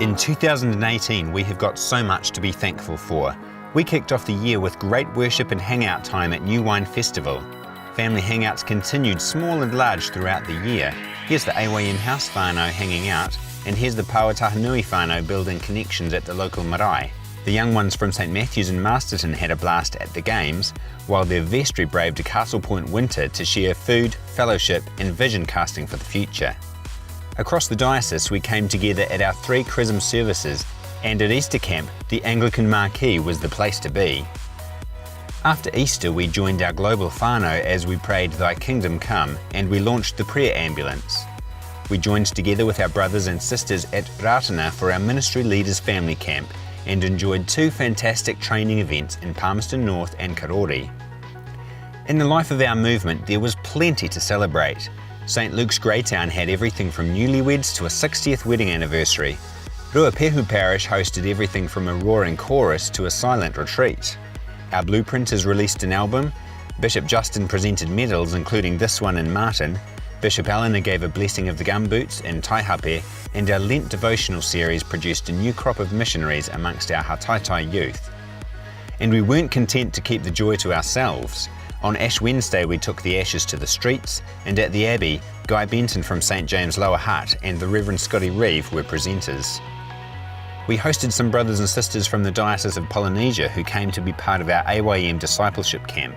In 2018, we have got so much to be thankful for. We kicked off the year with great worship and hangout time at New Wine Festival. Family hangouts continued small and large throughout the year. Here's the AYM house whānau hanging out, and here's the Pāotahanui whānau building connections at the local marae. The young ones from St Matthews and Masterton had a blast at the games, while their vestry braved a Castle Point winter to share food, fellowship and vision casting for the future. Across the diocese, we came together at our 3 Chrism services, and at Easter camp, the Anglican marquee was the place to be. After Easter, we joined our global whānau as we prayed Thy Kingdom Come, and we launched the prayer ambulance. We joined together with our brothers and sisters at Ratana for our Ministry Leaders Family Camp, and enjoyed 2 fantastic training events in Palmerston North and Karori. In the life of our movement, there was plenty to celebrate. St Luke's Greytown had everything from newlyweds to a 60th wedding anniversary. Ruapehu Parish hosted everything from a roaring chorus to a silent retreat. Our Blueprint has released an album. Bishop Justin presented medals, including this one in Martin. Bishop Eleanor gave a blessing of the gumboots in Taihape, and our Lent devotional series produced a new crop of missionaries amongst our Hataitai youth. And we weren't content to keep the joy to ourselves. On Ash Wednesday, we took the ashes to the streets, and at the Abbey, Guy Benton from St James Lower Hutt and the Reverend Scotty Reeve were presenters. We hosted some brothers and sisters from the Diocese of Polynesia who came to be part of our AYM discipleship camp.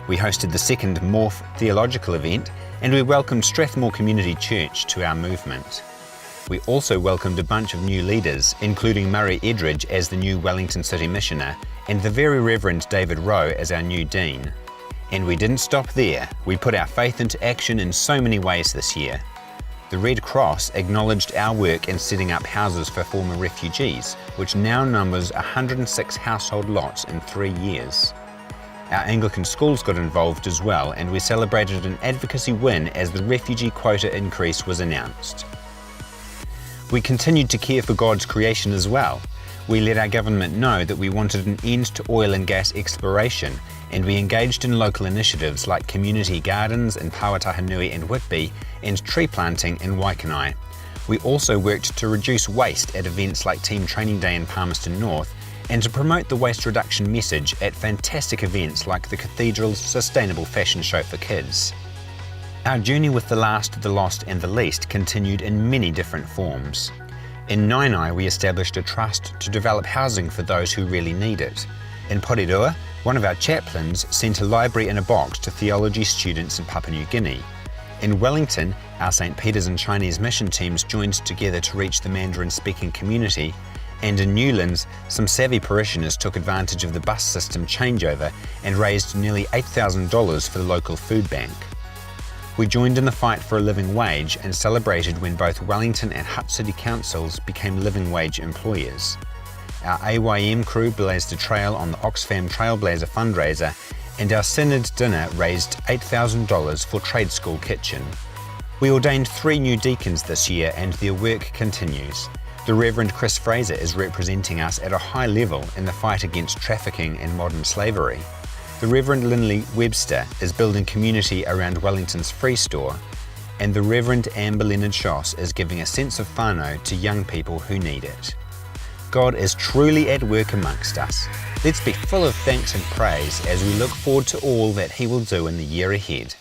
We hosted the second Morph theological event, and we welcomed Strathmore Community Church to our movement. We also welcomed a bunch of new leaders, including Murray Edridge as the new Wellington City Missioner, and the Very Reverend David Rowe as our new Dean. And we didn't stop there. We put our faith into action in so many ways this year. The Red Cross acknowledged our work in setting up houses for former refugees, which now numbers 106 household lots in 3 years. Our Anglican schools got involved as well, and we celebrated an advocacy win as the refugee quota increase was announced. We continued to care for God's creation as well. We let our government know that we wanted an end to oil and gas exploration, and we engaged in local initiatives like community gardens in Pāotahanui and Whitby and tree planting in Waikanae. We also worked to reduce waste at events like Team Training Day in Palmerston North, and to promote the waste reduction message at fantastic events like the Cathedral's Sustainable Fashion Show for Kids. Our journey with the last, the lost and the least continued in many different forms. In Nainai, we established a trust to develop housing for those who really need it. In Porirua, one of our chaplains sent a library in a box to theology students in Papua New Guinea. In Wellington, our St Peter's and Chinese mission teams joined together to reach the Mandarin-speaking community, and in Newlands, some savvy parishioners took advantage of the bus system changeover and raised nearly $8,000 for the local food bank. We joined in the fight for a living wage and celebrated when both Wellington and Hutt City Councils became living wage employers. Our AYM crew blazed a trail on the Oxfam Trailblazer fundraiser, and our Synod dinner raised $8,000 for Trade School Kitchen. We ordained 3 new deacons this year, and their work continues. The Reverend Chris Fraser is representing us at a high level in the fight against trafficking and modern slavery. The Reverend Linley Webster is building community around Wellington's Free Store, and the Reverend Amber Leonard Schoss is giving a sense of whānau to young people who need it. God is truly at work amongst us. Let's be full of thanks and praise as we look forward to all that He will do in the year ahead.